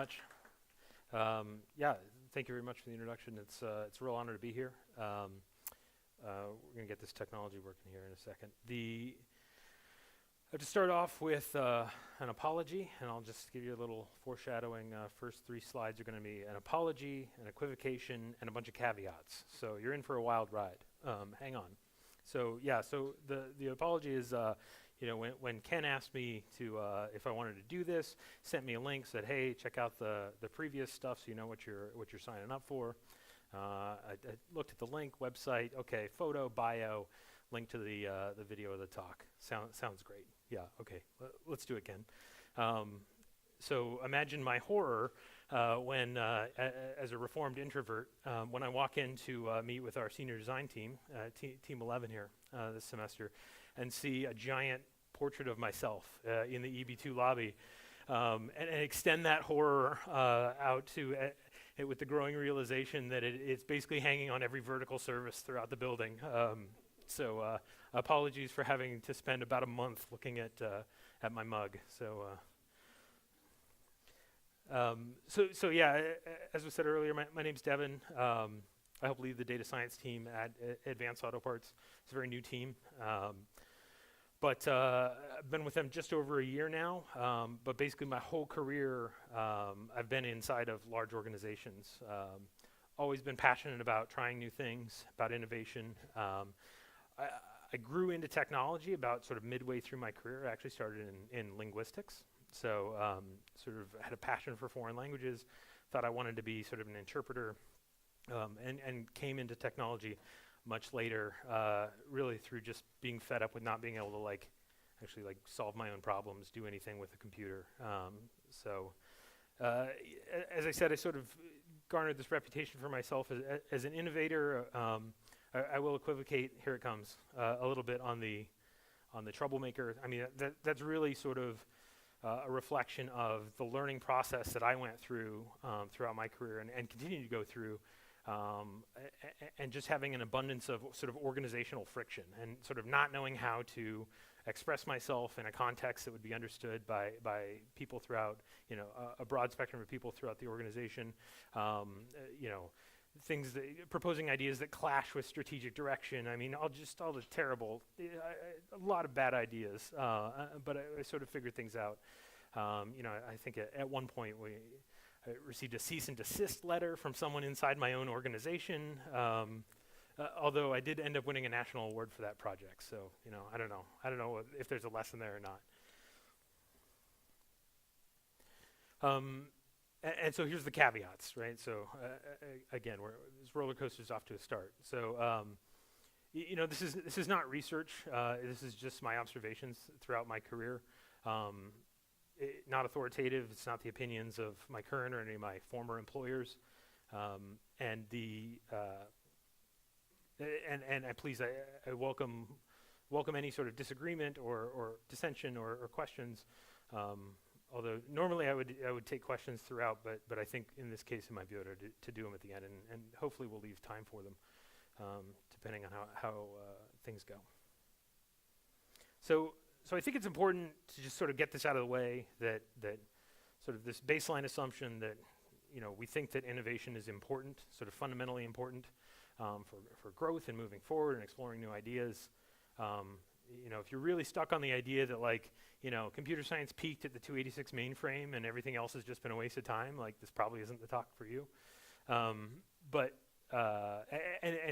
much. Yeah, thank you very much for the introduction. It's a real honor to be here. We're going to get this technology working here in a second. I have to start off with an apology, and I'll just give you a little foreshadowing. First three slides are going to be an apology, an equivocation, and a bunch of caveats. So you're in for a wild ride. Hang on. So yeah, so the apology is, when Ken asked me to if I wanted to do this, sent me a link, said, hey, check out the previous stuff so you know what you're signing up for. I looked at the link, website, okay, photo, bio, link to the video of the talk. Sounds great. Yeah, okay, let's do it, Ken. So imagine my horror when, as a reformed introvert, when I walk in to meet with our senior design team, Team 11 here this semester, and see a giant portrait of myself in the EB2 lobby, and extend that horror out to it with the growing realization that it's basically hanging on every vertical surface throughout the building. So apologies for having to spend about a month looking at my mug. So yeah, as was said earlier, my name's Devin. I help lead the data science team at Advanced Auto Parts. It's a very new team. But I've been with them just over a year now. But basically my whole career, I've been inside of large organizations. Always been passionate about trying new things, about innovation. I grew into technology about sort of midway through my career. I actually started in linguistics. So sort of had a passion for foreign languages, thought I wanted to be sort of an interpreter, and came into technology much later, really through just being fed up with not being able to actually solve my own problems, do anything with a computer. As I said, I sort of garnered this reputation for myself as an innovator. I will equivocate, here it comes, a little bit on the troublemaker. I mean, that's really sort of a reflection of the learning process that I went through throughout my career and continue to go through, and just having an abundance of sort of organizational friction and sort of not knowing how to express myself in a context that would be understood by people throughout, a broad spectrum of people throughout the organization. Proposing ideas that clash with strategic direction. I mean, all the terrible, a lot of bad ideas, but I sort of figured things out. I think at one point I received a cease and desist letter from someone inside my own organization, although I did end up winning a national award for that project. So, I don't know if there's a lesson there or not. And so here's the caveats, right? So again, this roller coaster's off to a start. So this is not research. This is just my observations throughout my career. Not authoritative. It's not the opinions of my current or any of my former employers. I welcome any sort of disagreement or dissension or questions. Although normally I would take questions throughout, but I think in this case I might be able to do them at the end, and hopefully we'll leave time for them, depending on how things go. So I think it's important to just sort of get this out of the way, that sort of this baseline assumption that we think that innovation is important, sort of fundamentally important for growth and moving forward and exploring new ideas. If you're really stuck on the idea that computer science peaked at the 286 mainframe and everything else has just been a waste of time, this probably isn't the talk for you. And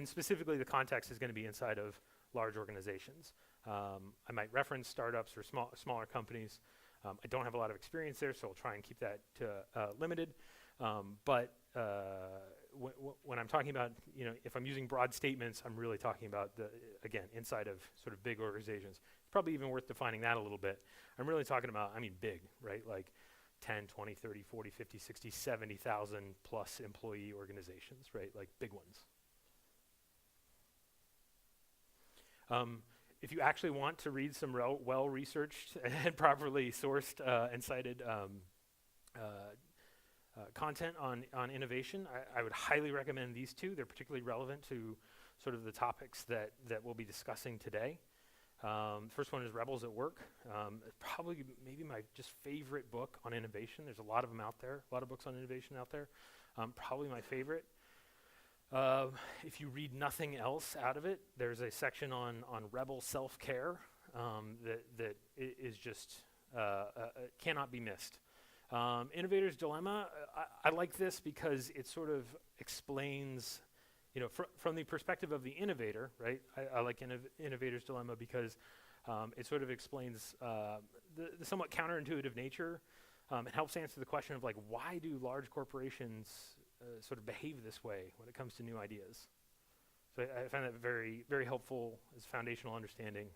specifically the context is going to be inside of large organizations. I might reference startups or smaller companies. I don't have a lot of experience there, so I'll try and keep that to limited. When I'm talking about, if I'm using broad statements, I'm really talking about again, inside of sort of big organizations. It's probably even worth defining that a little bit. I'm really talking about, big, right? 10, 20, 30, 40, 50, 60, 70,000 plus employee organizations, right? Big ones. If you actually want to read some well-researched and properly sourced and cited content on innovation, I would highly recommend these two. They're particularly relevant to sort of the topics that we'll be discussing today. First one is Rebels at Work. Probably maybe my just favorite book on innovation. There's a lot of them out there, a lot of books on innovation out there. Probably my favorite. If you read nothing else out of it, there's a section on rebel self-care that is just cannot be missed. Innovator's Dilemma, I like this because it sort of explains, from the perspective of the innovator, right? I like Innovator's Dilemma because it sort of explains the somewhat counterintuitive nature. It helps answer the question of why do large corporations sort of behave this way when it comes to new ideas? So I find that very, very helpful as foundational understanding.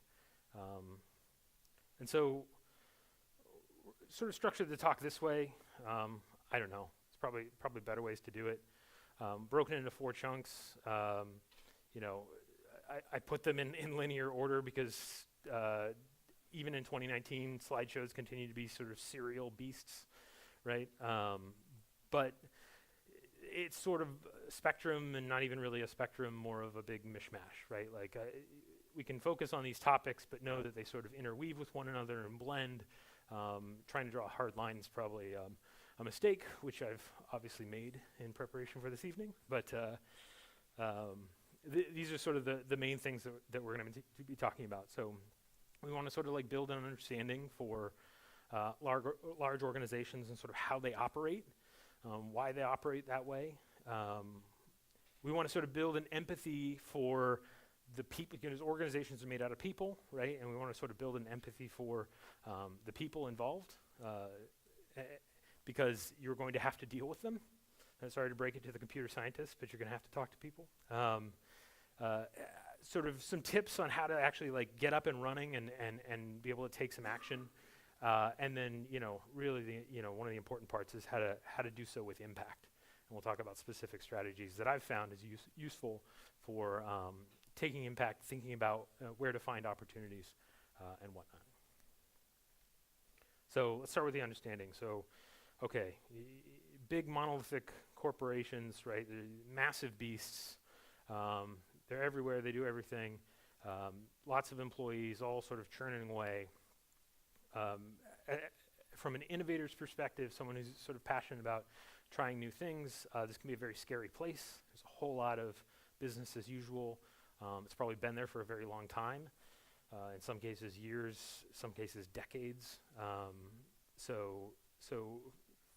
And so sort of structured the talk this way. I don't know. It's probably better ways to do it. Broken into 4 chunks. I put them in linear order because even in 2019, slideshows continue to be sort of serial beasts, right? But it's sort of a spectrum and not even really a spectrum, more of a big mishmash, right? We can focus on these topics, but know that they sort of interweave with one another and blend. Trying to draw a hard line is probably a mistake, which I've obviously made in preparation for this evening. But these are sort of the main things that we're going to be talking about. So we want to sort of build an understanding for large organizations and sort of how they operate, why they operate that way. We want to sort of build an empathy for the people, because organizations are made out of people, right? And we want to sort of build an empathy for the people involved, because you're going to have to deal with them. Sorry to break it to the computer scientists, but you're going to have to talk to people. Sort of some tips on how to actually get up and running and be able to take some action. And then, really one of the important parts is how to do so with impact. And we'll talk about specific strategies that I've found is useful for taking impact, thinking about where to find opportunities and whatnot. So let's start with the understanding. So, okay, big monolithic corporations, right? They're massive beasts. They're everywhere. They do everything. Lots of employees, all sort of churning away. From an innovator's perspective, someone who's sort of passionate about trying new things, this can be a very scary place. There's a whole lot of business as usual. It's probably been there for a very long time. In some cases, years, some cases, decades. So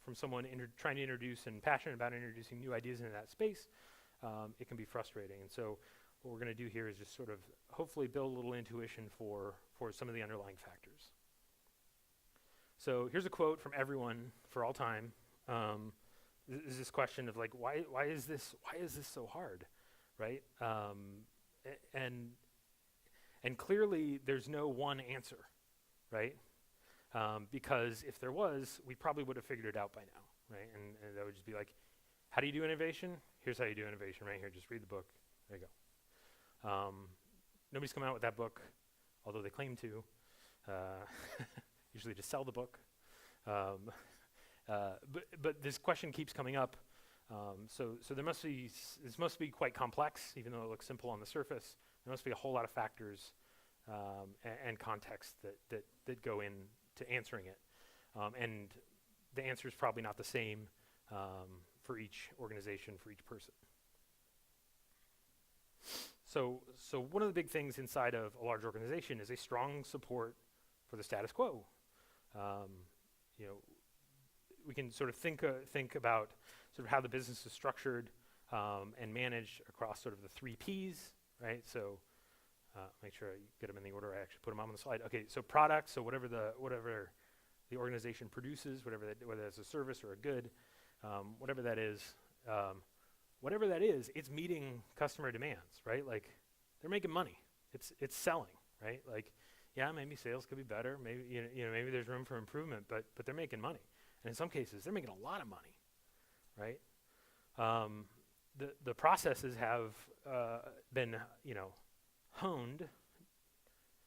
from someone trying to introduce and passionate about introducing new ideas into that space, it can be frustrating. And so what we're going to do here is just sort of hopefully build a little intuition for some of the underlying factors. So here's a quote from everyone for all time. Is this question of why is this so hard, right? And clearly there's no one answer, right? Because if there was, we probably would have figured it out by now, right? And that would just be how do you do innovation? Here's how you do innovation right here. Just read the book. There you go. Nobody's come out with that book, although they claim to. Usually to sell the book. But this question keeps coming up. So this must be quite complex, even though it looks simple on the surface. There must be a whole lot of factors and context that go into answering it. And the answer is probably not the same for each organization, for each person. So one of the big things inside of a large organization is a strong support for the status quo. We can sort of think about sort of how the business is structured and managed across sort of the 3 Ps, right? So make sure I get them in the order I actually put them on the slide. Okay, so product, so whatever the organization produces, whether it's a service or a good, whatever that is, it's meeting customer demands, right? They're making money. It's selling, right? Yeah, maybe sales could be better. Maybe maybe there's room for improvement, but they're making money, and in some cases they're making a lot of money, right? The processes have been honed,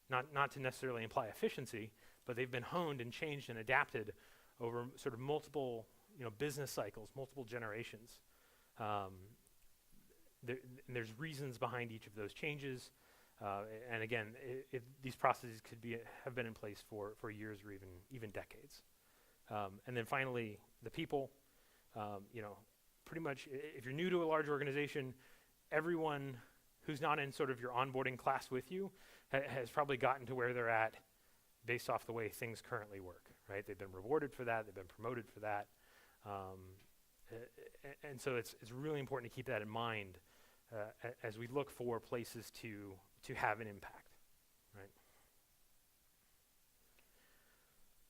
not to necessarily imply efficiency, but they've been honed and changed and adapted over sort of multiple business cycles, multiple generations. There's reasons behind each of those changes. And again, these processes have been in place for years or even decades. And then finally, the people. Pretty much, if you're new to a large organization, everyone who's not in sort of your onboarding class with you has probably gotten to where they're at based off the way things currently work, right? They've been rewarded for that, they've been promoted for that. And so it's really important to keep that in mind as we look for places to have an impact, right?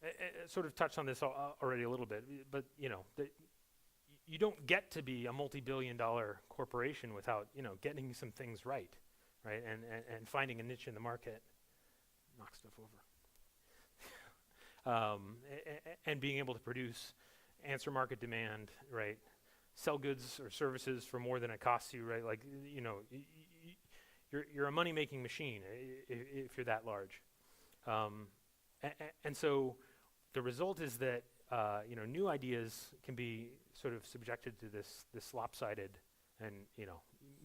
I sort of touched on this already a little bit, but you don't get to be a multi-billion-dollar corporation without getting some things right, and finding a niche in the market, knock stuff over, and being able to produce, answer market demand, right? Sell goods or services for more than it costs you, right? Like you're a money-making machine if you're that large, and so the result is that new ideas can be sort of subjected to this lopsided and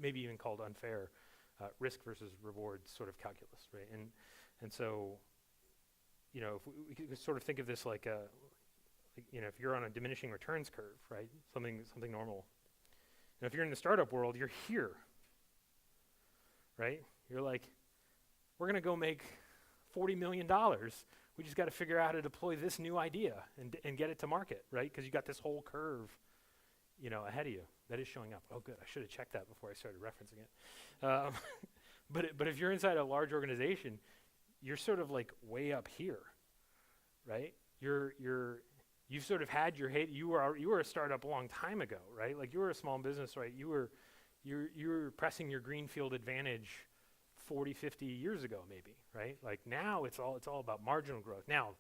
maybe even called unfair risk versus reward sort of calculus, right? And so if we could sort of think of this like if you're on a diminishing returns curve, right? Something normal. And if you're in the startup world, you're here, right? You're like, we're going to go make $40 million. We just got to figure out how to deploy this new idea and get it to market, right? Because you got this whole curve, ahead of you that is showing up. Oh, good. I should have checked that before I started referencing it. But if you're inside a large organization, you're sort of like way up here, right? You've sort of had your hit. You were a startup a long time ago, right? Like you were a small business, right? You were pressing your greenfield advantage 40, 50 years ago, maybe, right? Like now it's all about marginal growth. Now,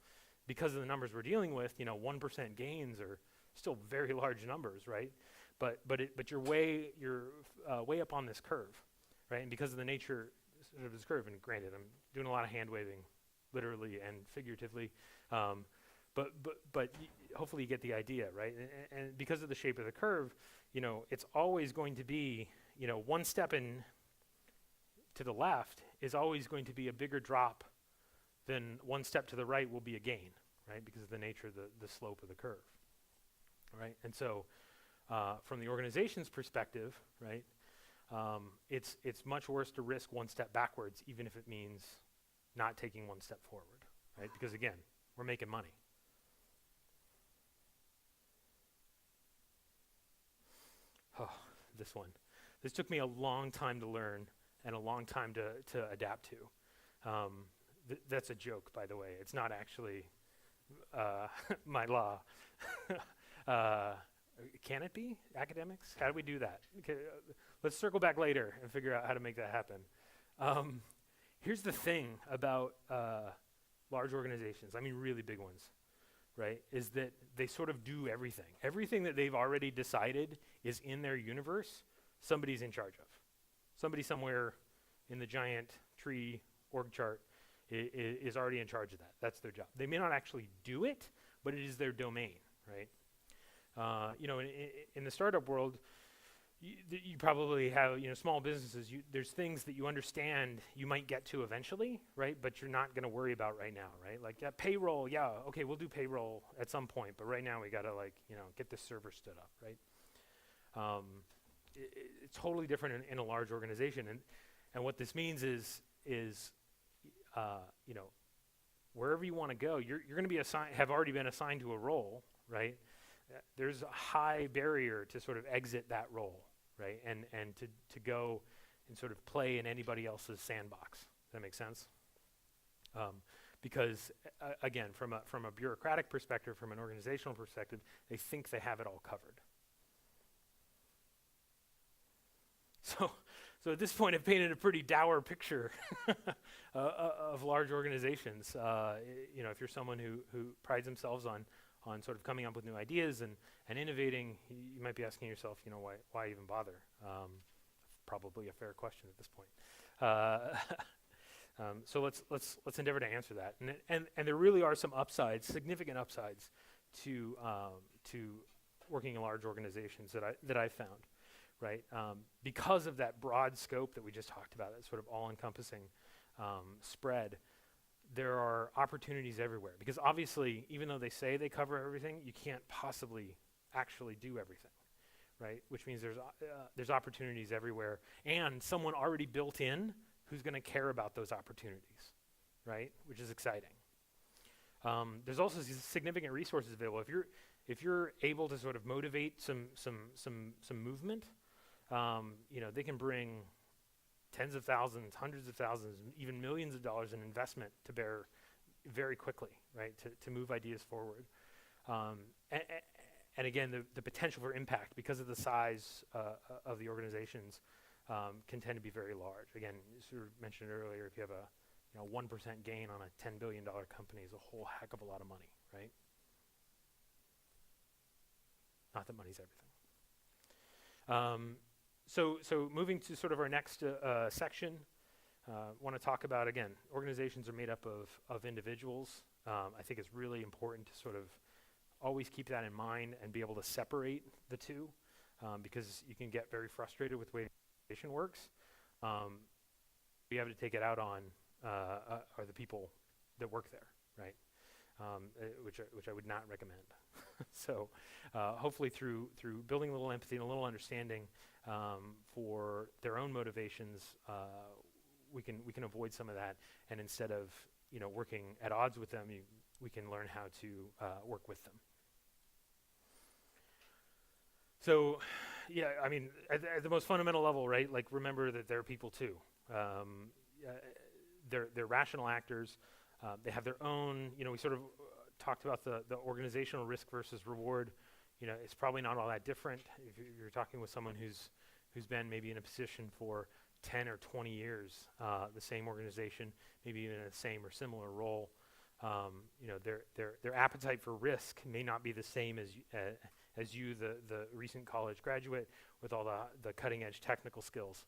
because of the numbers we're dealing with, 1% gains are still very large numbers, right? But you're way up on this curve, right? And because of the nature of this curve, and granted, I'm doing a lot of hand waving, literally and figuratively, but hopefully you get the idea, right? And because of the shape of the curve, it's always going to be, one step in to the left is always going to be a bigger drop than one step to the right will be a gain, right? Because of the nature of the slope of the curve, right? And so from the organization's perspective, right, it's much worse to risk one step backwards, even if it means not taking one step forward, right? Because again, we're making money. Oh, this one. This took me a long time to learn and a long time to adapt to. That's a joke, by the way. It's not actually my law. Can it be? Academics? How do we do that? Okay, let's circle back later and figure out how to make that happen. Here's the thing about large organizations, I mean really big ones, right, is that they sort of do everything. Everything that they've already decided is in their universe, somebody's in charge of. Somebody somewhere in the giant tree org chart is already in charge of that. That's their job. They may not actually do it, but it is their domain, right? In the startup world, you probably have, small businesses, there's things that you understand you might get to eventually, right? But you're not going to worry about right now, right? Like payroll, yeah, okay, we'll do payroll at some point, but right now we got to get this server stood up, right? It's totally different in a large organization, and what this means is wherever you want to go, you're going to be have already been assigned to a role, right? There's a high barrier to sort of exit that role, right? And to go and sort of play in anybody else's sandbox. Does that make sense? Because again, from a bureaucratic perspective, from an organizational perspective, they think they have it all covered. So at this point, I've painted a pretty dour picture of large organizations. If you're someone who prides themselves on sort of coming up with new ideas and innovating, you might be asking yourself, why even bother? Probably a fair question at this point. So let's endeavor to answer that. And there really are some upsides, significant upsides to working in large organizations that I've found. right? Because of that broad scope that we just talked about, that sort of all-encompassing spread, there are opportunities everywhere. Because obviously, even though they say they cover everything, you can't possibly actually do everything, right? Which means there's opportunities everywhere, and someone already built in who's going to care about those opportunities, right? Which is exciting. There's also significant resources available. If you're able to sort of motivate some movement, they can bring tens of thousands, hundreds of thousands, even millions of dollars in investment to bear very quickly, right? To move ideas forward. And again, the potential for impact, because of the size of the organizations, can tend to be very large. Again, you sort of mentioned earlier, if you have a 1% gain on a $10 billion company is a whole heck of a lot of money, right? Not that money's everything. So moving to sort of our next section, want to talk about, again, organizations are made up of individuals. I think it's really important to sort of always keep that in mind and be able to separate the two, because you can get very frustrated with the way the organization works. You have to take it out on are the people that work there, right? Which I would not recommend. So hopefully through building a little empathy and a little understanding for their own motivations, we can avoid some of that, and instead of working at odds with them, we can learn how to work with them. So, yeah, I mean, at the most fundamental level, right? Like, remember that they're people too. They're rational actors. They have their own. We sort of talked about the organizational risk versus reward. It's probably not all that different if you're talking with someone who's been maybe in a position for 10 or 20 years, the same organization, maybe even in the same or similar role. Their appetite for risk may not be the same as you, the recent college graduate with all the cutting edge technical skills.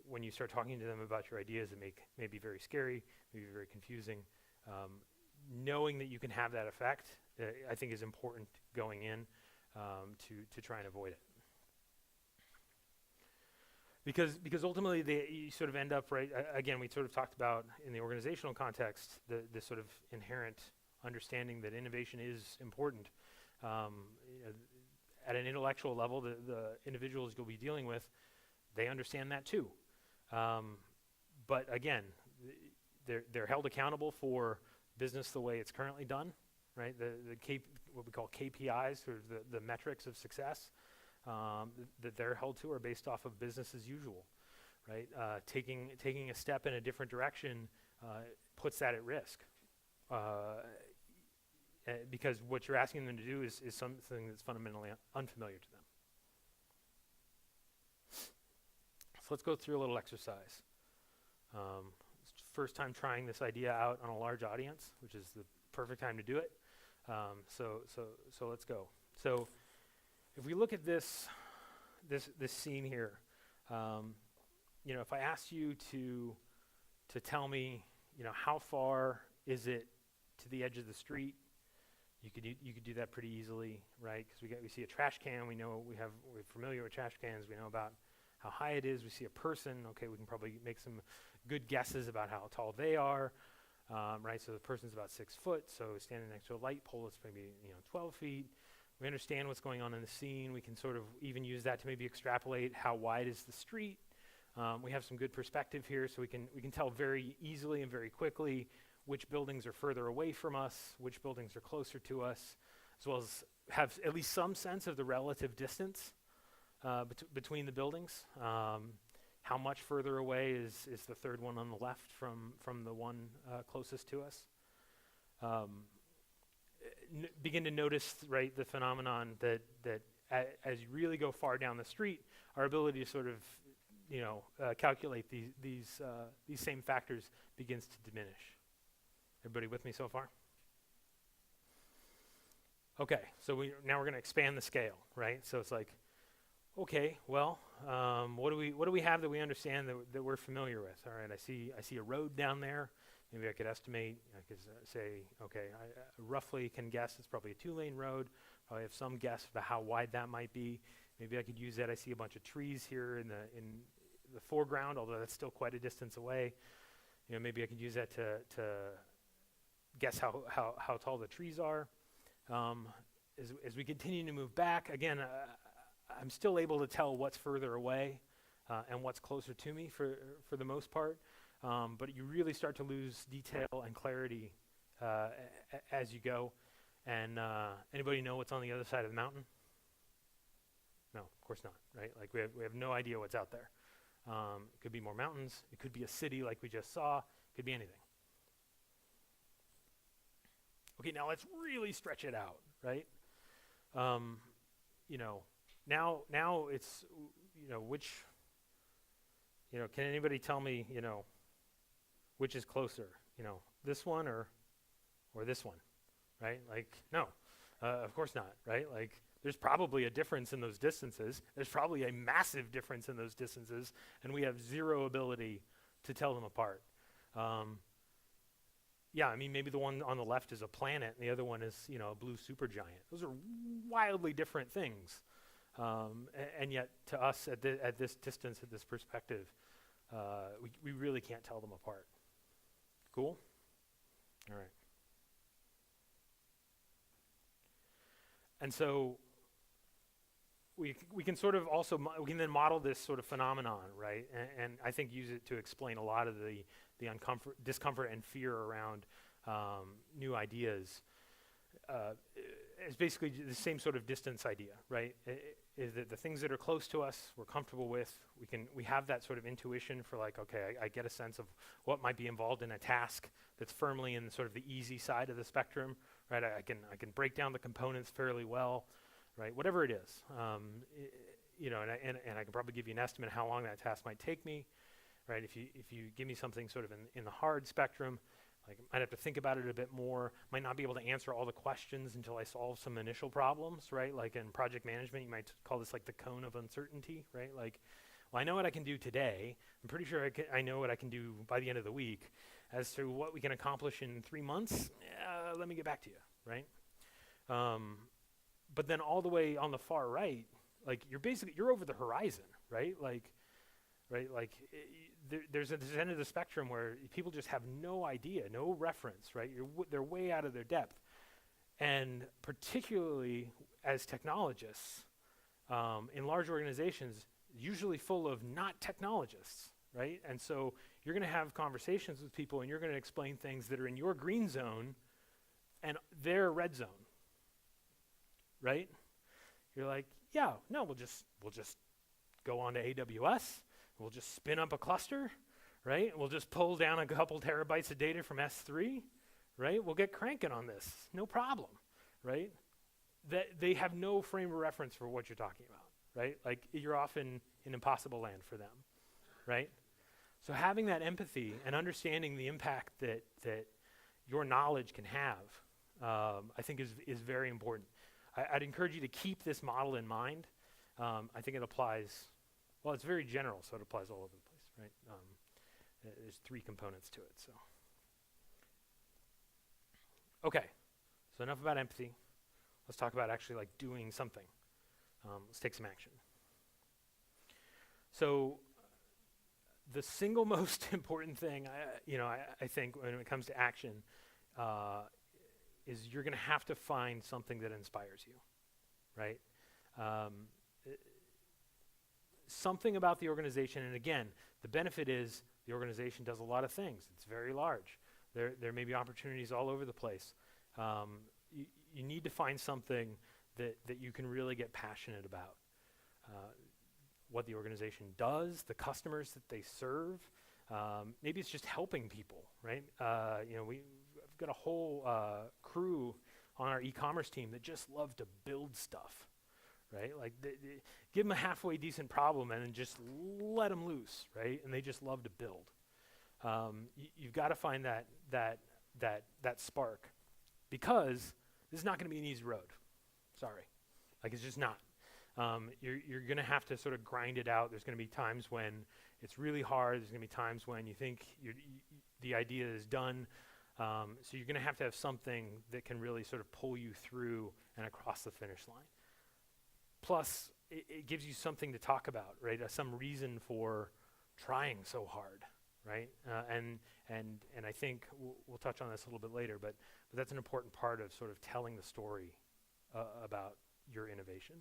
When you start talking to them about your ideas, it may be very scary, maybe very confusing. Knowing that you can have that effect, I think, is important going in to try and avoid it. Because ultimately you sort of end up, right, again, we sort of talked about in the organizational context, the sort of inherent understanding that innovation is important. At an intellectual level, the individuals you'll be dealing with, they understand that too. But again, they're held accountable for business the way it's currently done, right? What we call KPIs, or the metrics of success, that they're held to are based off of business as usual, right? Taking a step in a different direction puts that at risk, because what you're asking them to do is something that's fundamentally unfamiliar to them. So let's go through a little exercise. First time trying this idea out on a large audience, which is the perfect time to do it. So let's go. So if we look at this scene here, if I asked you to tell me, how far is it to the edge of the street, you could do that pretty easily, right? Because we see a trash can, we're familiar with trash cans, we know about how high it is. We see a person, okay, we can probably make some good guesses about how tall they are, right? So the person's about 6 foot, so standing next to a light pole, it's maybe 12 feet. We understand what's going on in the scene. We can sort of even use that to maybe extrapolate how wide is the street. We have some good perspective here, so we can tell very easily and very quickly which buildings are further away from us, which buildings are closer to us, as well as have at least some sense of the relative distance between the buildings. How much further away is the third one on the left from the one closest to us? Begin to notice, right, the phenomenon that as you really go far down the street, our ability to sort of calculate these same factors begins to diminish. Everybody with me so far? Okay, so now we're going to expand the scale, right? So it's like, okay, well, what do we have that we understand that we're familiar with? All right, I see a road down there. Maybe I could estimate. I could say, okay, I roughly can guess it's probably a 2-lane road. Probably have some guess about how wide that might be. Maybe I could use that. I see a bunch of trees here in the foreground, although that's still quite a distance away. Maybe I could use that to guess how tall the trees are. As we continue to move back, again, I'm still able to tell what's further away and what's closer to me for the most part. But you really start to lose detail and clarity as you go. And anybody know what's on the other side of the mountain? No, of course not, right? Like we have no idea what's out there. It could be more mountains. It could be a city like we just saw. It could be anything. Okay, now let's really stretch it out, right? Now it's, which, can anybody tell me, which is closer? This one or this one, right? Like, no, of course not, right? Like, there's probably a difference in those distances. There's probably a massive difference in those distances, and we have zero ability to tell them apart. Maybe the one on the left is a planet, and the other one is, a blue supergiant. Those are wildly different things, and yet to us at this distance, at this perspective, we really can't tell them apart. Cool? All right. And so we can sort of also we can then model this sort of phenomenon, right? And I think use it to explain a lot of the discomfort and fear around new ideas. It's basically the same sort of distance idea, right? Is that the things that are close to us, we're comfortable with. We have that sort of intuition for like, okay, I get a sense of what might be involved in a task that's firmly in sort of the easy side of the spectrum, right? I can break down the components fairly well, right? Whatever it is, and I can probably give you an estimate of how long that task might take me, right? If you give me something sort of in the hard spectrum, like I might have to think about it a bit more, might not be able to answer all the questions until I solve some initial problems, right? Like in project management, you might call this like the cone of uncertainty, right? Like, well, I know what I can do today. I'm pretty sure I know what I can do by the end of the week. As to what we can accomplish in 3 months, let me get back to you, right? But then all the way on the far right, like you're over the horizon, right? There's this end of the spectrum where people just have no idea, no reference, right? They're way out of their depth. And particularly as technologists, in large organizations, usually full of not technologists, right? And so you're going to have conversations with people and you're going to explain things that are in your green zone and their red zone, right? You're like, yeah, no, we'll just go on to AWS. We'll just spin up a cluster, right? We'll just pull down a couple terabytes of data from S3, right? We'll get cranking on this, no problem, right? That they have no frame of reference for what you're talking about, right? Like you're often in impossible land for them, right? So having that empathy and understanding the impact that your knowledge can have, I think is very important. I'd encourage you to keep this model in mind. I think it applies. Well, it's very general, so it applies all over the place, right? There's 3 components to it, so. Okay, so enough about empathy. Let's talk about actually like doing something. Let's take some action. So the single most important thing, I think when it comes to action is you're gonna have to find something that inspires you, right? Something about the organization, and again, the benefit is the organization does a lot of things. It's very large. There may be opportunities all over the place. You need to find something that you can really get passionate about. What the organization does, the customers that they serve. Maybe it's just helping people, right? We've got a whole crew on our e-commerce team that just love to build stuff. Right, like give them a halfway decent problem and then just let them loose, right? And they just love to build. You've got to find that spark, because this is not going to be an easy road. Sorry, like it's just not. You're going to have to sort of grind it out. There's going to be times when it's really hard. There's going to be times when you think the idea is done. So you're going to have something that can really sort of pull you through and across the finish line. Plus, it gives you something to talk about, right? Some reason for trying so hard, right? And I think we'll touch on this a little bit later, but that's an important part of sort of telling the story about your innovation.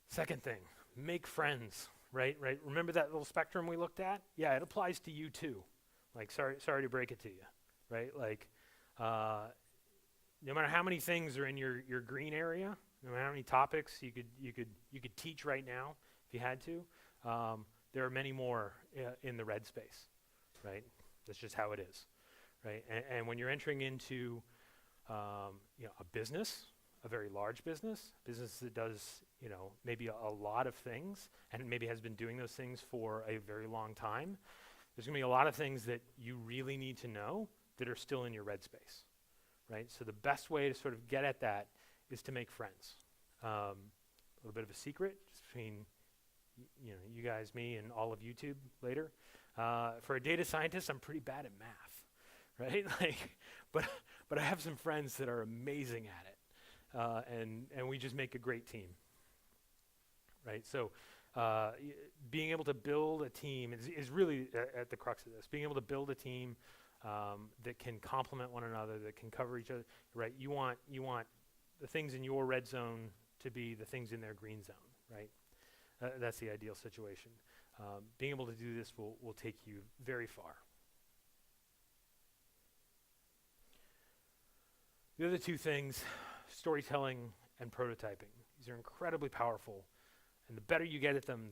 Second thing, make friends, right? Remember that little spectrum we looked at? Yeah, it applies to you too. Like, sorry to break it to you, right? Like, no matter how many things are in your green area, no matter how many topics you could teach right now if you had to, there are many more in the red space, right? That's just how it is, right? And when you're entering into a business, a very large business that does maybe a lot of things and maybe has been doing those things for a very long time, there's going to be a lot of things that you really need to know that are still in your red space, right? So the best way to sort of get at that is to make friends. A little bit of a secret just between you guys, me, and all of YouTube later. For a data scientist, I'm pretty bad at math, right? But I have some friends that are amazing at it, and we just make a great team, right? So being able to build a team is really at the crux of this. Being able to build a team that can complement one another, that can cover each other, right? You want the things in your red zone to be the things in their green zone, right? That's the ideal situation. Being able to do this will take you very far. The other two things, storytelling and prototyping. These are incredibly powerful, and the better you get at them,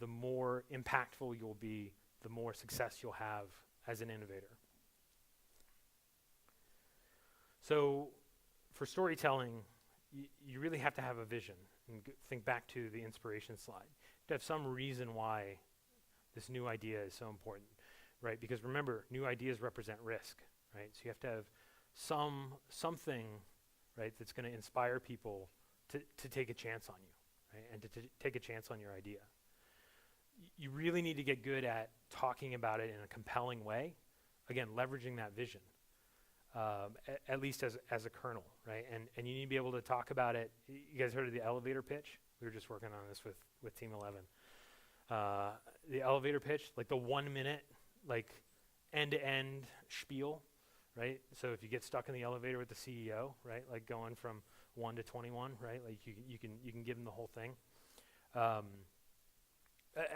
the more impactful you'll be, the more success you'll have as an innovator. So for storytelling, you really have to have a vision. And think back to the inspiration slide. To have some reason why this new idea is so important, right? Because remember, new ideas represent risk, right? So you have to have something, right, that's going to inspire people to take a chance on you, right? And to take a chance on your idea. You really need to get good at talking about it in a compelling way. Again, leveraging that vision, at least as a kernel, right? And you need to be able to talk about it. You guys heard of the elevator pitch? We were just working on this with Team 11. The elevator pitch, like the 1 minute, like end-to-end spiel, right? So if you get stuck in the elevator with the CEO, right, like going from 1 to 21, right, like you can give them the whole thing,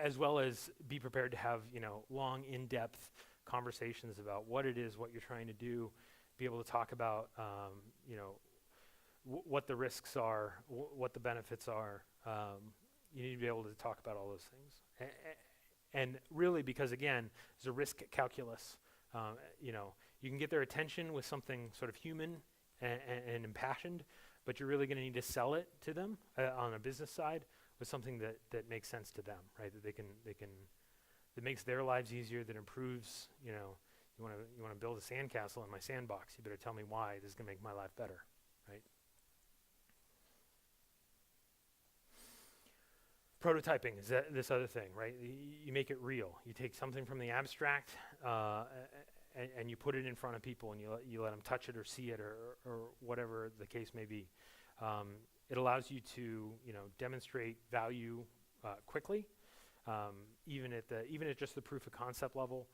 as well as be prepared to have long, in-depth conversations about what it is, what you're trying to do, be able to talk about what the risks are, what the benefits are. You need to be able to talk about all those things, and really, because again, there's a risk calculus. You can get their attention with something sort of human and impassioned, but you're really going to need to sell it to them on a business side with something that makes sense to them, right? That they can that makes their lives easier, that improves. You want to build a sandcastle in my sandbox. You better tell me why this is going to make my life better, right? Prototyping is this other thing, right? You make it real. You take something from the abstract and you put it in front of people, and you let them touch it or see it or whatever the case may be. It allows you to demonstrate value quickly, even at just the proof of concept level.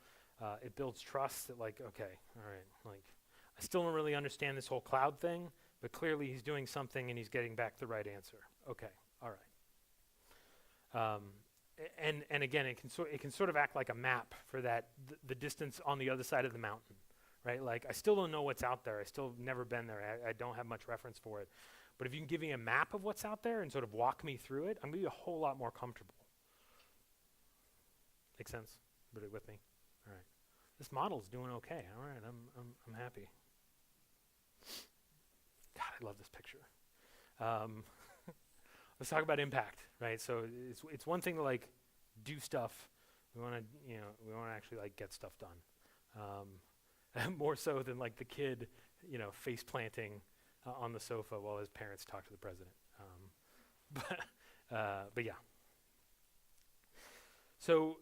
It builds trust that, like, okay, all right, like I still don't really understand this whole cloud thing, but clearly he's doing something and he's getting back the right answer. Okay, all right. And again, it can sort of act like a map for that the distance on the other side of the mountain, right? Like I still don't know what's out there. I still have never been there. I don't have much reference for it. But if you can give me a map of what's out there and sort of walk me through it, I'm going to be a whole lot more comfortable. Make sense? Everybody with me? All right. This model's doing okay. All right, I'm happy. God, I love this picture. Let's talk about impact, right? So it's one thing to like do stuff. We want to actually like get stuff done. More so than like the kid, face planting on the sofa while his parents talk to the president. But yeah. So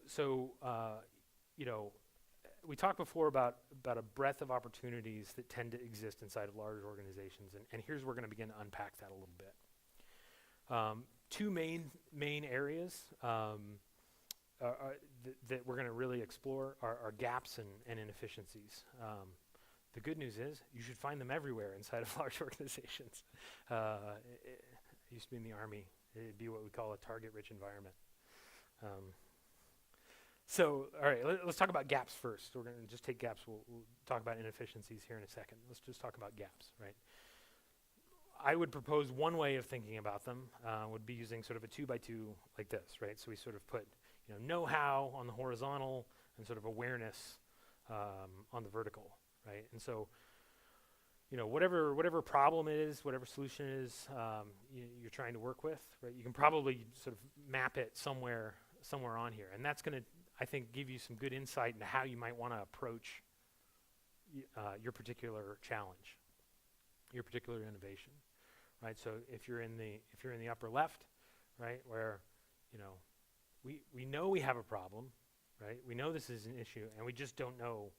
we talked before about a breadth of opportunities that tend to exist inside of large organizations, and here's where we're going to begin to unpack that a little bit. Two main areas that we're going to really explore are gaps and inefficiencies. The good news is you should find them everywhere inside of large organizations. I used to be in the Army. It'd be what we call a target-rich environment. So, all right, let's talk about gaps first. We're going to just take gaps. We'll talk about inefficiencies here in a second. Let's just talk about gaps, right? I would propose one way of thinking about them would be using sort of a 2x2 like this, right? So we sort of put, know-how on the horizontal and sort of awareness on the vertical, right? And so, whatever problem it is, whatever solution it is you're trying to work with, right? You can probably sort of map it somewhere on here, and that's going to, I think, give you some good insight into how you might want to approach your particular challenge, your particular innovation, right? So if you're in the upper left, right, where we know we have a problem, right? We know this is an issue, and we just don't know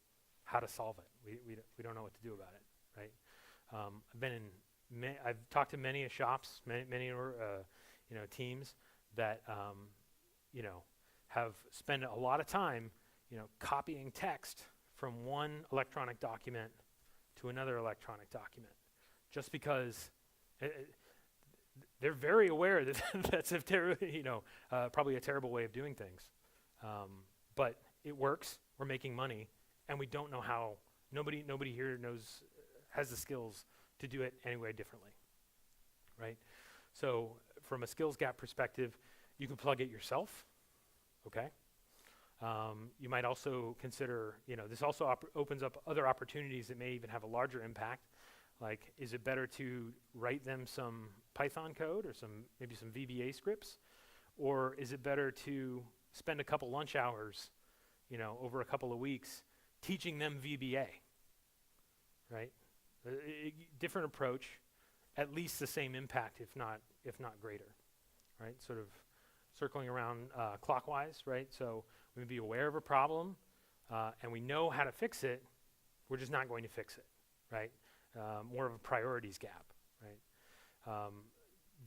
how to solve it. We don't know what to do about it, right? I've talked to many shops, many teams that have spent a lot of time, copying text from one electronic document to another electronic document, just because they're very aware that that's probably a terrible way of doing things, but it works. We're making money, and we don't know how. Nobody here has the skills to do it any way differently, right? So from a skills gap perspective, you can plug it yourself. Okay. You might also consider, this also opens up other opportunities that may even have a larger impact. Like, is it better to write them some Python code or maybe some VBA scripts? Or is it better to spend a couple lunch hours, over a couple of weeks teaching them VBA, right? Different approach, at least the same impact, if not greater, right? Sort of circling around clockwise, right? So we would be aware of a problem, and we know how to fix it. We're just not going to fix it, right? More of a priorities gap, right?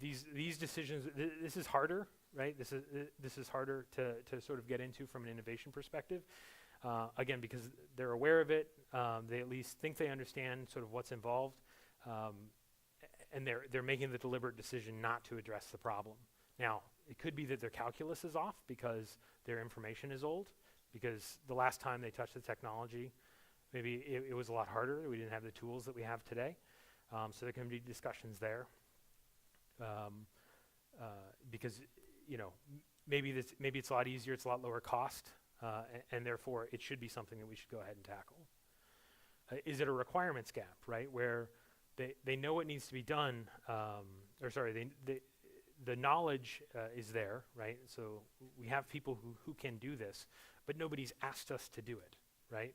These decisions, this is harder, right? This is harder to sort of get into from an innovation perspective. Again, because they're aware of it, they at least think they understand sort of what's involved, and they're making the deliberate decision not to address the problem. Now, it could be that their calculus is off because their information is old, because the last time they touched the technology, maybe it was a lot harder. We didn't have the tools that we have today. So there can be discussions there. Because, maybe it's a lot easier, it's a lot lower cost, and therefore it should be something that we should go ahead and tackle. Is it a requirements gap, right, where they know what needs to be done, the knowledge is there, right? So we have people who can do this, but nobody's asked us to do it, right?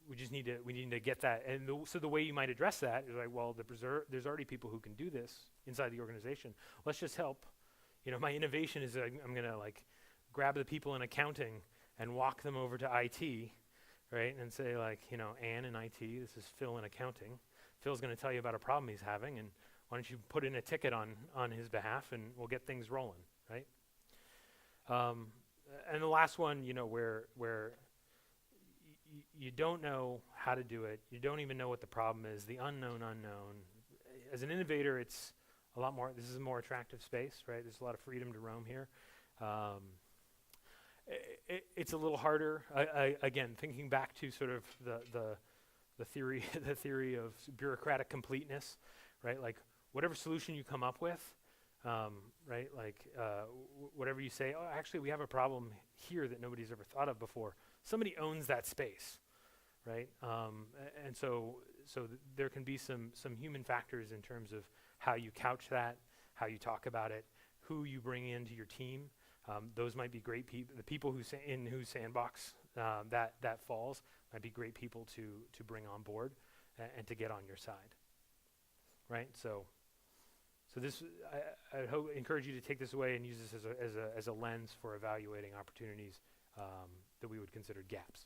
We need to get that. And so the way you might address that is like, well, there's already people who can do this inside the organization. Let's just help. My innovation is I'm going to grab the people in accounting and walk them over to IT, right? And say Ann in IT, this is Phil in accounting. Phil's going to tell you about a problem he's having, and why don't you put in a ticket on his behalf, and we'll get things rolling, right? And the last one, where you don't know how to do it, you don't even know what the problem is, the unknown. As an innovator, it's a lot more. This is a more attractive space, right? There's a lot of freedom to roam here. It's a little harder. Again, thinking back to sort of the theory, the theory of bureaucratic completeness, right? Like, whatever solution you come up with, right? Whatever you say, actually we have a problem here that nobody's ever thought of before. Somebody owns that space, right? And so there can be some human factors in terms of how you couch that, how you talk about it, who you bring into your team. Those might be great people. The people in whose sandbox that falls might be great people to bring on board and to get on your side, right? So this, I encourage you to take this away and use this as a lens for evaluating opportunities that we would consider gaps.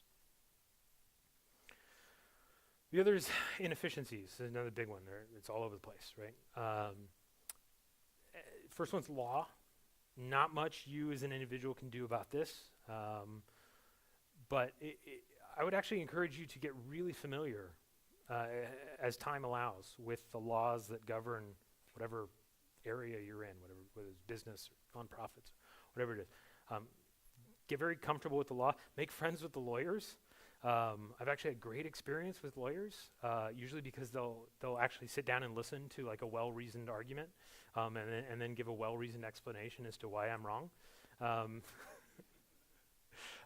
The other is inefficiencies. Is another big one. It's all over the place, right? First one's law. Not much you as an individual can do about this, but I would actually encourage you to get really familiar as time allows with the laws that govern whatever area you're in, whether it's business, or nonprofits, whatever it is. Get very comfortable with the law. Make friends with the lawyers. I've actually had great experience with lawyers, usually because they'll actually sit down and listen to like a well-reasoned argument, and then give a well-reasoned explanation as to why I'm wrong.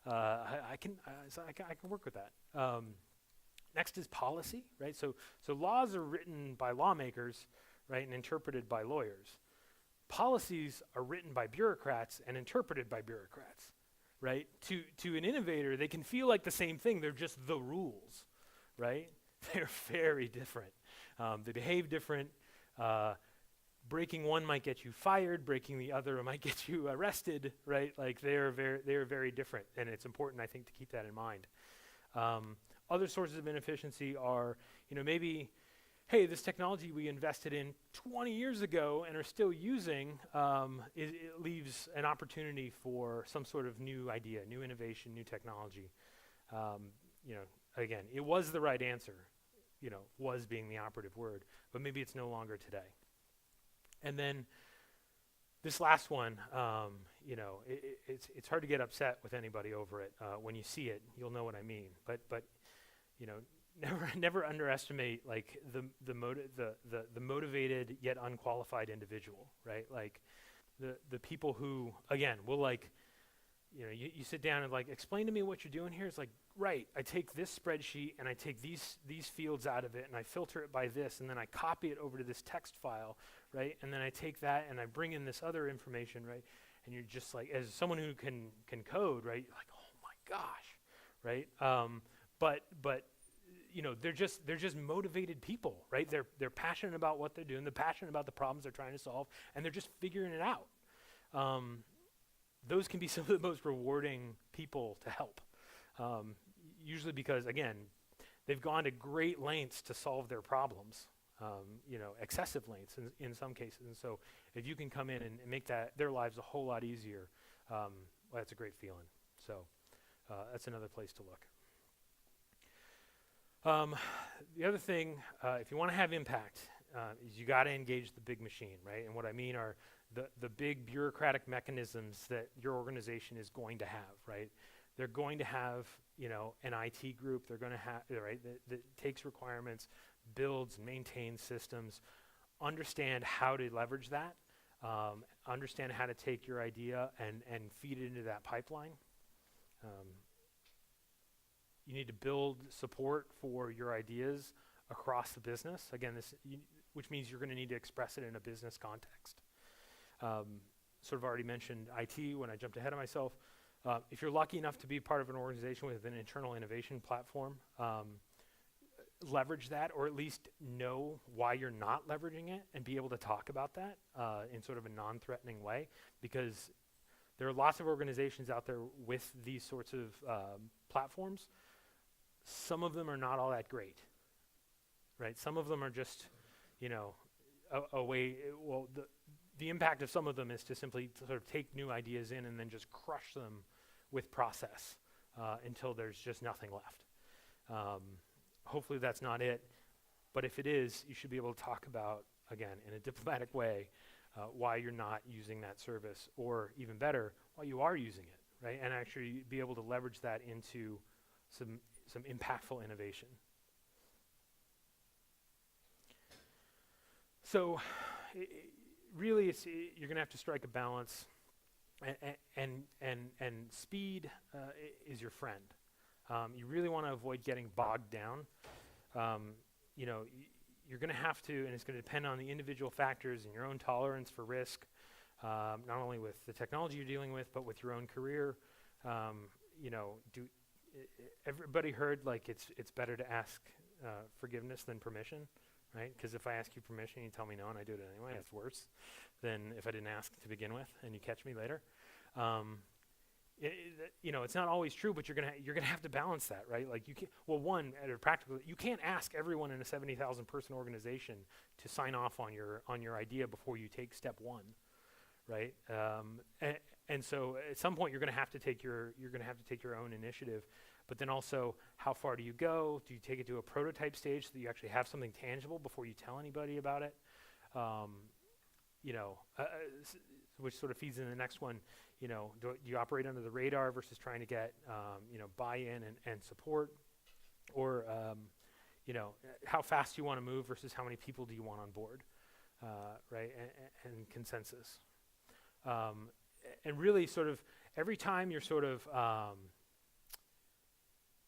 I can work with that. Next is policy, right? So laws are written by lawmakers, right, and interpreted by lawyers. Policies are written by bureaucrats and interpreted by bureaucrats, right? To an innovator, they can feel like the same thing. They're just the rules, right? They're very different. They behave different. Breaking one might get you fired. Breaking the other might get you arrested, right? Like they're very different, and it's important, I think, to keep that in mind. Other sources of inefficiency are, maybe, hey, this technology we invested in 20 years ago and are still using, it leaves an opportunity for some sort of new idea, new innovation, new technology. Again, it was the right answer, was being the operative word, but maybe it's no longer today. And then this last one, it's hard to get upset with anybody over it. When you see it, you'll know what I mean. But never underestimate like the motivated yet unqualified individual, right? Like the people who, again, will like, you sit down and like, explain to me what you're doing here. It's like, right, I take this spreadsheet and I take these fields out of it and I filter it by this, and then I copy it over to this text file, right? And then I take that and I bring in this other information, right? And you're just like, as someone who can code, right? You're like, oh my gosh, right? But they're just motivated people, right? They're passionate about what they're doing. They're passionate about the problems they're trying to solve, and they're just figuring it out. Those can be some of the most rewarding people to help. Usually because, again, they've gone to great lengths to solve their problems, excessive lengths in some cases. And so if you can come in and make their lives a whole lot easier, well, that's a great feeling. So that's another place to look. The other thing, if you want to have impact, is you got to engage the big machine, right? And what I mean are the big bureaucratic mechanisms that your organization is going to have, right? They're going to have, an IT group. They're going to have, right, that takes requirements, builds, maintains systems, understand how to leverage that, understand how to take your idea and feed it into that pipeline. You need to build support for your ideas across the business. Again, which means you're going to need to express it in a business context. Sort of already mentioned IT when I jumped ahead of myself. If you're lucky enough to be part of an organization with an internal innovation platform, leverage that, or at least know why you're not leveraging it and be able to talk about that in sort of a non-threatening way, because there are lots of organizations out there with these sorts of platforms. Some of them are not all that great, right? Some of them are just, a way, well, the impact of some of them is to simply sort of take new ideas in and then just crush them with process until there's just nothing left. Hopefully that's not it, but if it is, you should be able to talk about, again, in a diplomatic way, why you're not using that service, or even better, why you are using it, right? And actually be able to leverage that into some impactful innovation. So really, you're going to have to strike a balance, and speed is your friend. You really want to avoid getting bogged down. You're going to have to, and it's going to depend on the individual factors and your own tolerance for risk, not only with the technology you're dealing with, but with your own career. Everybody heard like it's better to ask forgiveness than permission, right? Because if I ask you permission, you tell me no, and I do it anyway. That's worse than if I didn't ask to begin with, and you catch me later. it's not always true, but you're gonna have to balance that, right? Like you can't. Well, one, at a practical, you can't ask everyone in a 70,000 person organization to sign off on your idea before you take step one, right? And so at some point you're gonna have to take your own initiative, but then also how far do you go? Do you take it to a prototype stage so that you actually have something tangible before you tell anybody about it? Which sort of feeds into the next one. Do you operate under the radar versus trying to get buy-in and support, or how fast do you want to move versus how many people do you want on board, right? And consensus. And really, sort of every time you're sort of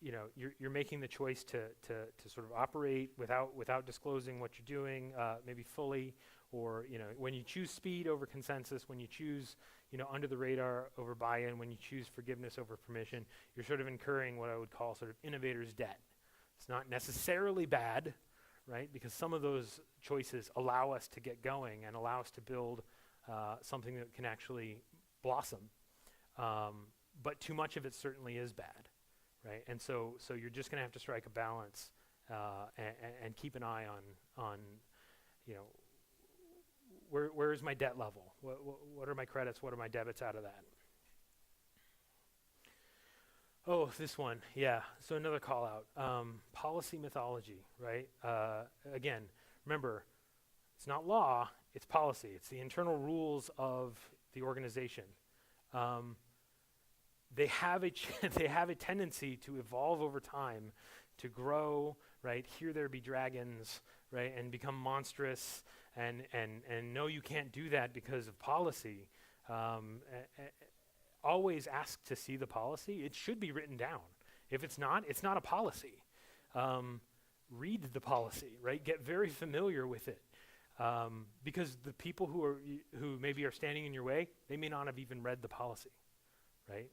you're making the choice to sort of operate without disclosing what you're doing, maybe fully, or when you choose speed over consensus, when you choose under the radar over buy-in, when you choose forgiveness over permission, you're sort of incurring what I would call sort of innovator's debt. It's not necessarily bad, right? Because some of those choices allow us to get going and allow us to build something that can actually blossom. But too much of it certainly is bad. Right, and so you're just going to have to strike a balance and keep an eye on where is my debt level? What are my credits? What are my debits out of that? Oh, this one, yeah. So another call out, policy mythology, right? Again, remember, it's not law, it's policy. It's the internal rules of the organization. They have a tendency to evolve over time, to grow, right? Here there be dragons, right? And become monstrous, and no, you can't do that because of policy. Always ask to see the policy. It should be written down. If it's not a policy. Read the policy, right? Get very familiar with it. Because the people who maybe are standing in your way, they may not have even read the policy, right?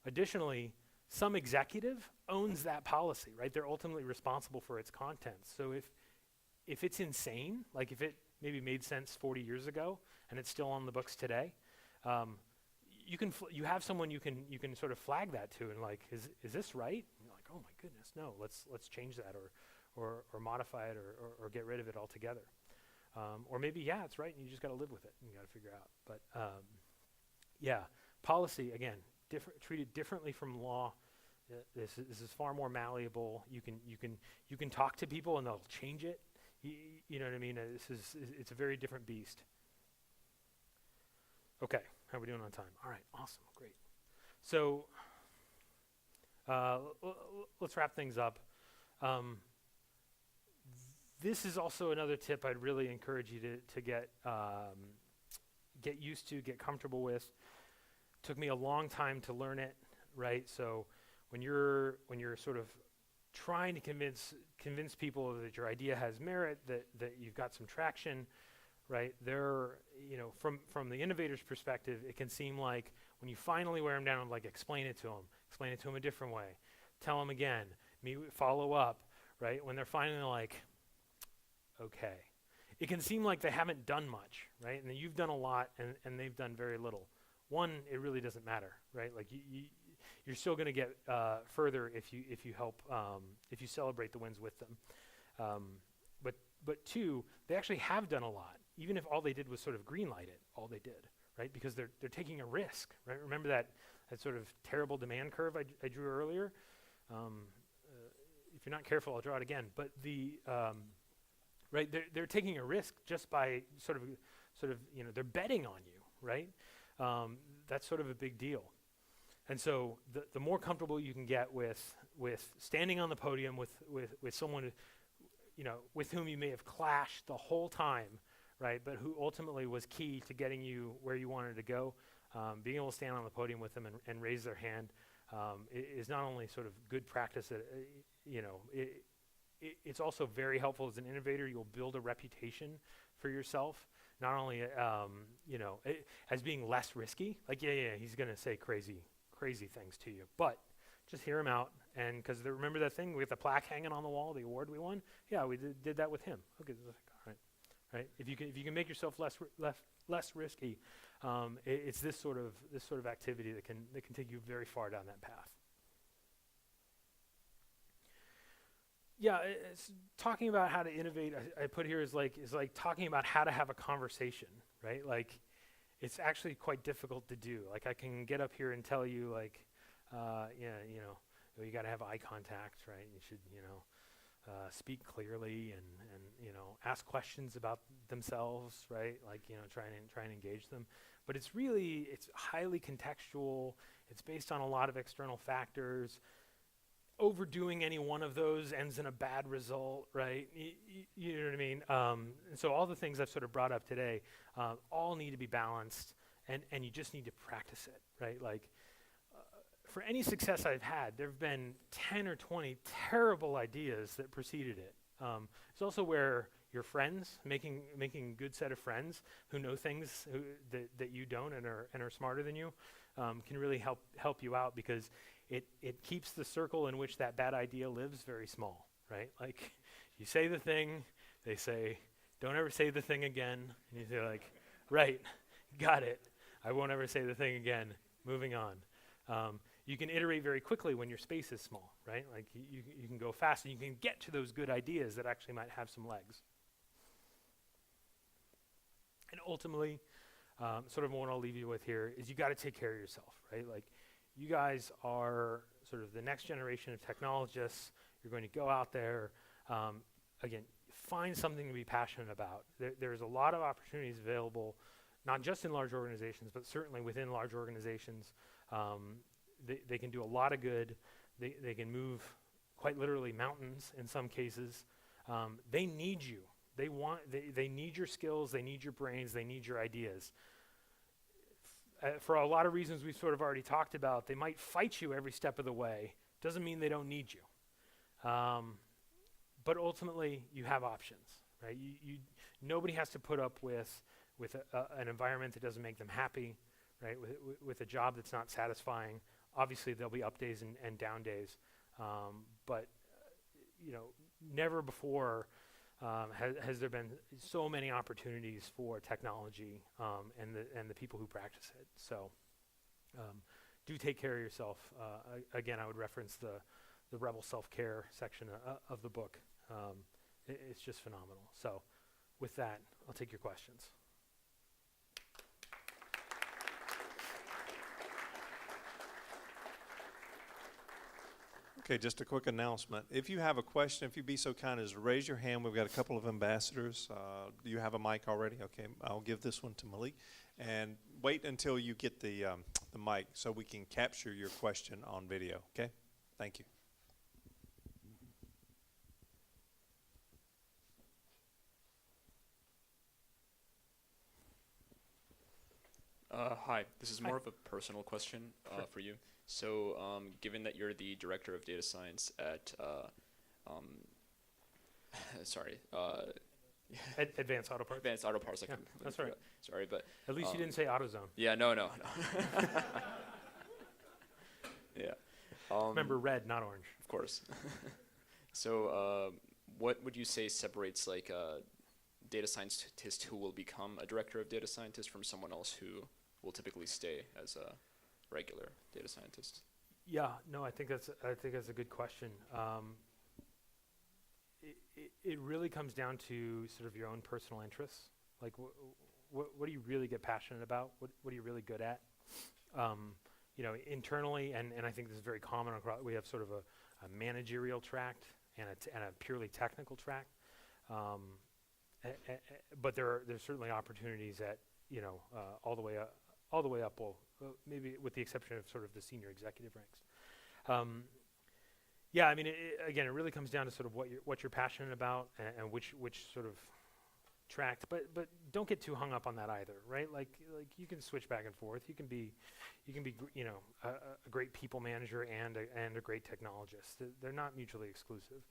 Additionally, some executive owns that policy, right? They're ultimately responsible for its contents. So if it's insane, like if it maybe made sense 40 years ago and it's still on the books today, you have someone you can sort of flag that to and like, is this right? And you're like, oh my goodness, no, let's change that or modify it or get rid of it altogether. Or maybe, yeah, it's right and you just got to live with it and you got to figure out. But yeah, policy, again, treated differently from law. This is far more malleable. You can talk to people and they'll change it. You know what I mean? It's a very different beast. Okay, how are we doing on time? All right, awesome, great. So let's wrap things up. This is also another tip I'd really encourage you to get used to, get comfortable with. Took me a long time to learn it, right? So when you're sort of trying to convince people that your idea has merit, that you've got some traction, right? From the innovator's perspective, it can seem like when you finally wear them down, like explain it to them a different way, tell them again, follow up, right? When they're finally like, okay. It can seem like they haven't done much, right? And you've done a lot and they've done very little. One, it really doesn't matter, right? Like you're still going to get further if you help, if you celebrate the wins with them. But two, they actually have done a lot, even if all they did was sort of greenlight it, all they did, right? Because they're taking a risk, right? Remember that sort of terrible demand curve I drew earlier? If you're not careful, I'll draw it again. But right, they're taking a risk just by sort of they're betting on you, right? That's sort of a big deal. And so the more comfortable you can get with standing on the podium with someone, with whom you may have clashed the whole time, right, but who ultimately was key to getting you where you wanted to go, being able to stand on the podium with them and raise their hand is not only sort of good practice, it's also very helpful as an innovator. You'll build a reputation for yourself. Not only, as being less risky, like, yeah, he's going to say crazy things to you, but just hear him out. And because remember that thing with the plaque hanging on the wall, the award we won? Yeah, we did that with him. Okay, all right? If you can make yourself less risky, it's this sort of activity that can take you very far down that path. Yeah, it's talking about how to innovate. I put here is like talking about how to have a conversation, right? Like, it's actually quite difficult to do. Like, I can get up here and tell you, like, you got to have eye contact, right? You should, speak clearly and ask questions about themselves, right? Like, try and engage them. But it's highly contextual. It's based on a lot of external factors. Overdoing any one of those ends in a bad result, right? You know what I mean? And so all the things I've sort of brought up today all need to be balanced, and you just need to practice it, right? Like, for any success I've had, there have been 10 or 20 terrible ideas that preceded it. It's also where your friends, making a good set of friends who know things that you don't and are smarter than you, can really help you out, because it keeps the circle in which that bad idea lives very small, right? Like, you say the thing, they say, don't ever say the thing again. And you say, like, right, got it. I won't ever say the thing again. Moving on. You can iterate very quickly when your space is small, right? Like, you can go fast, and you can get to those good ideas that actually might have some legs. And ultimately, sort of what I'll leave you with here is you got to take care of yourself, right? Like, you guys are sort of the next generation of technologists. You're going to go out there, again, find something to be passionate about. There's a lot of opportunities available, not just in large organizations, but certainly within large organizations. They can do a lot of good. They can move, quite literally, mountains in some cases. They need you. They need your skills. They need your brains. They need your ideas. For a lot of reasons we've sort of already talked about, they might fight you every step of the way. Doesn't mean they don't need you. But ultimately, you have options, right? Nobody has to put up with an environment that doesn't make them happy, right? With a job that's not satisfying. Obviously, there'll be up days and down days, but never before has there been so many opportunities for technology and the people who practice it. So do take care of yourself. Again, I would reference the Rebel Self-Care section of the book. It's just phenomenal. So with that, I'll take your questions. Okay, just a quick announcement. If you have a question, if you'd be so kind as to raise your hand. We've got a couple of ambassadors. Do you have a mic already? Okay, I'll give this one to Malik. And wait until you get the mic so we can capture your question on video, okay? Thank you. Hi, this is more of a personal question for you. So, given that you're the director of data science at, Advanced Auto Parts. Advanced Auto Parts. Yeah, that's right. Sorry, but at least you didn't say AutoZone. Yeah, no. Yeah. Remember, red, not orange. Of course. So, what would you say separates like a data scientist who will become a director of data scientist from someone else who will typically stay as a regular data scientist? Yeah, no, I think that's a good question. It really comes down to sort of your own personal interests. Like, what do you really get passionate about? What are you really good at? Internally, and I think this is very common across. We have sort of a managerial track and a purely technical track. But there's certainly opportunities at all the way up. Well, maybe with the exception of sort of the senior executive ranks. Yeah, I mean, again, it really comes down to sort of what you're passionate about and which sort of track. But don't get too hung up on that either, right? Like you can switch back and forth. You can be a great people manager and a great technologist. They're not mutually exclusive.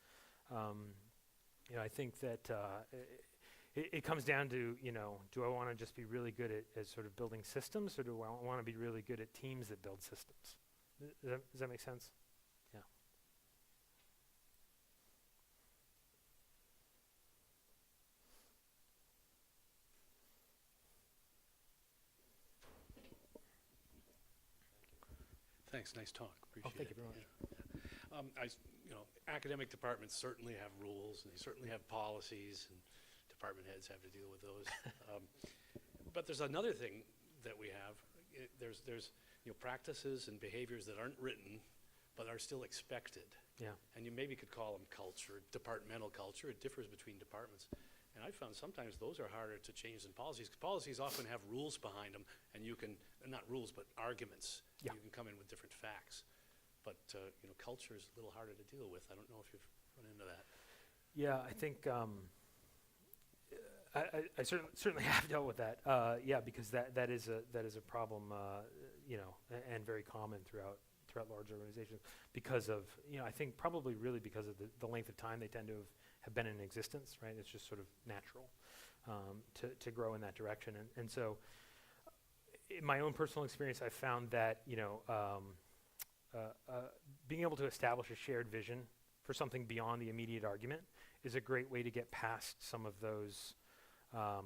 I think that it comes down to, do I want to just be really good at sort of building systems, or do I want to be really good at teams that build systems? Does that make sense? Yeah. Thanks. Nice talk. Appreciate thank you it. very much. Academic departments certainly have rules, and they certainly have policies, and department heads have to deal with those. But there's another thing that we have. There's practices and behaviors that aren't written, but are still expected. Yeah. And you maybe could call them culture, departmental culture. It differs between departments. And I found sometimes those are harder to change than policies, because policies often have rules behind them, and you can, not rules, but arguments. Yeah. You can come in with different facts. But, culture is a little harder to deal with. I don't know if you've run into that. Yeah, I think I certainly have dealt with that. Because that is a problem, and very common throughout large organizations because of, I think probably really because of the length of time they tend to have been in existence, right? It's just sort of natural to grow in that direction. And so in my own personal experience, I found that, being able to establish a shared vision for something beyond the immediate argument is a great way to get past some of those, I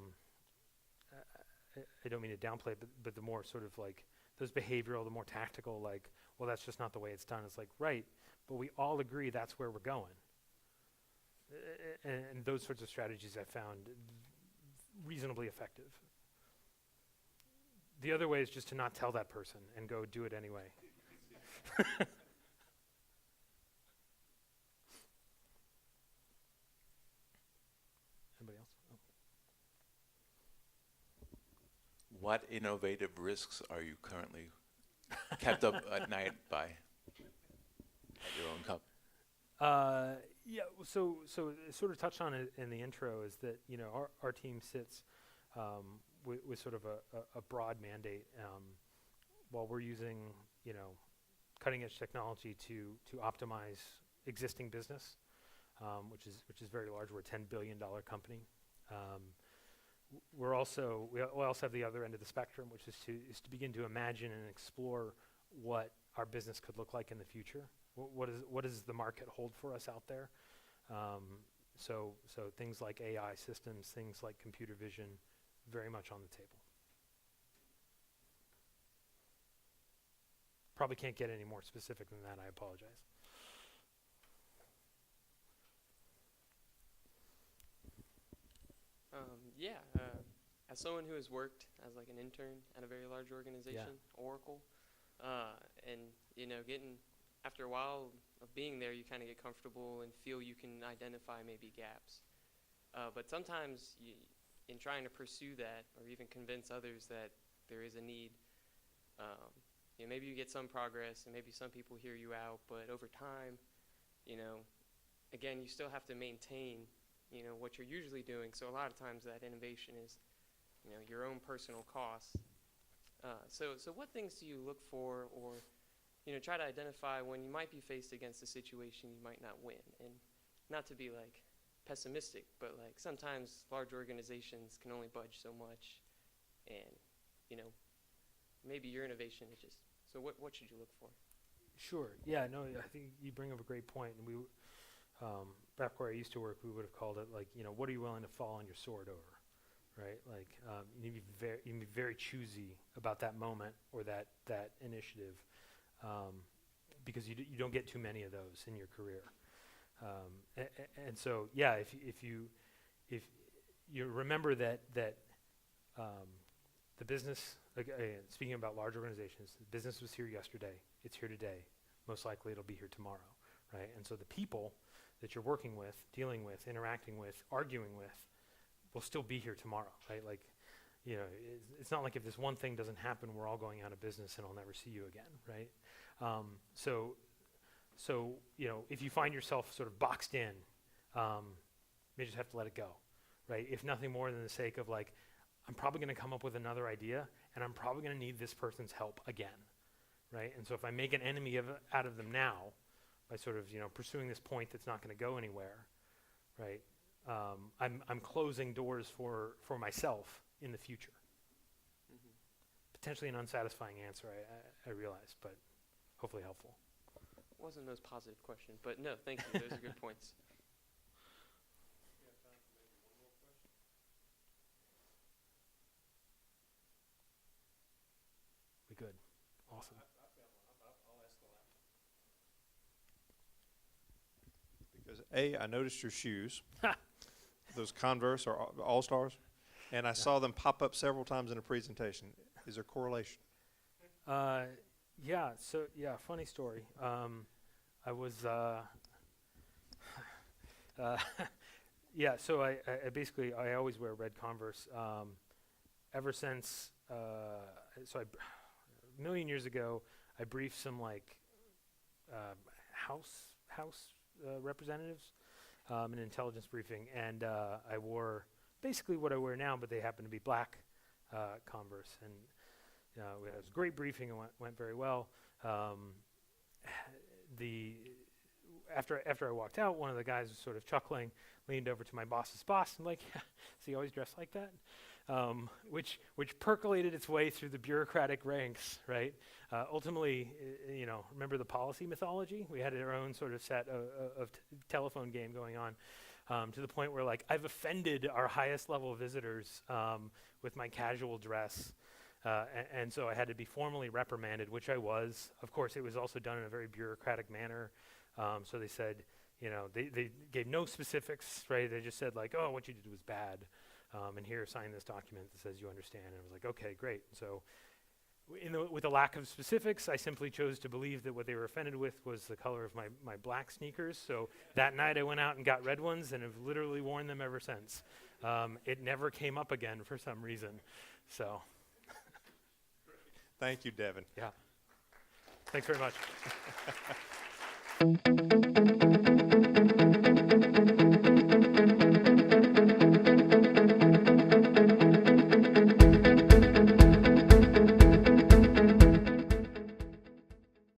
don't mean to downplay it, but the more sort of like those behavioral, the more tactical, like, well, that's just not the way it's done. It's like, right, but we all agree that's where we're going. And those sorts of strategies I found reasonably effective. The other way is just to not tell that person and go do it anyway. Anybody else? Oh. What innovative risks are you currently kept up at night by at your own company? So sort of touched on it in the intro is that, our team sits with sort of a broad mandate while we're using, cutting edge technology to optimize existing business, which is very large. We're a $10 billion company. We also have the other end of the spectrum, which is to begin to imagine and explore what our business could look like in the future. What does the market hold for us out there? So things like AI systems, things like computer vision, very much on the table. Probably can't get any more specific than that. I apologize. As someone who has worked as like an intern at a very large organization, Oracle, and getting after a while of being there, you kind of get comfortable and feel you can identify maybe gaps. But sometimes in trying to pursue that or even convince others that there is a need, maybe you get some progress and maybe some people hear you out, but over time, again, you still have to maintain what you're usually doing. So a lot of times that innovation is, your own personal costs. So what things do you look for or, try to identify when you might be faced against a situation you might not win? And not to be like pessimistic, but like sometimes large organizations can only budge so much, and, maybe your innovation is just, so what should you look for? Sure. Yeah, no, I think you bring up a great point. And we, back where I used to work, we would have called it like, what are you willing to fall on your sword over, right? Like, you need to be very choosy about that moment or that initiative, because you don't get too many of those in your career. And so, yeah, if you remember that the business, speaking about large organizations, the business was here yesterday, it's here today, most likely it'll be here tomorrow, right? And so the people that you're working with, dealing with, interacting with, arguing with, will still be here tomorrow, right? Like, it's not like if this one thing doesn't happen, we're all going out of business and I'll never see you again, right? So if you find yourself sort of boxed in, you just have to let it go, right? If nothing more than the sake of like, I'm probably going to come up with another idea, and I'm probably going to need this person's help again, right? And so if I make an enemy out of them now, by sort of pursuing this point that's not going to go anywhere, right? I'm closing doors for myself in the future. Mm-hmm. Potentially an unsatisfying answer, I realize, but hopefully helpful. Wasn't the most positive question, but no, thank you. Those are good points. We good. Awesome. I'll ask is, A, I noticed your shoes. Those Converse are All-Stars. And I saw them pop up several times in a presentation. Is there correlation? Yeah, so, funny story. I was, so I basically, I always wear red Converse. Ever since, a million years ago, I briefed some like house representatives, an intelligence briefing, and I wore basically what I wear now, but they happen to be black Converse, and it was a great briefing. It went very well. After I walked out, one of the guys was sort of chuckling, leaned over to my boss's boss, and like, "Is he always dressed like that?" Which percolated its way through the bureaucratic ranks, right? Ultimately, remember the policy mythology? We had our own sort of set of telephone game going on, to the point where like I've offended our highest level visitors with my casual dress, and so I had to be formally reprimanded, which I was. Of course, it was also done in a very bureaucratic manner. So they said, they gave no specifics, right? They just said like, oh, what you did was bad. And here, sign this document that says you understand. And I was like, okay, great. So with a lack of specifics, I simply chose to believe that what they were offended with was the color of my black sneakers. So that night I went out and got red ones and have literally worn them ever since. It never came up again for some reason. So. Thank you, Devin. Yeah. Thanks very much.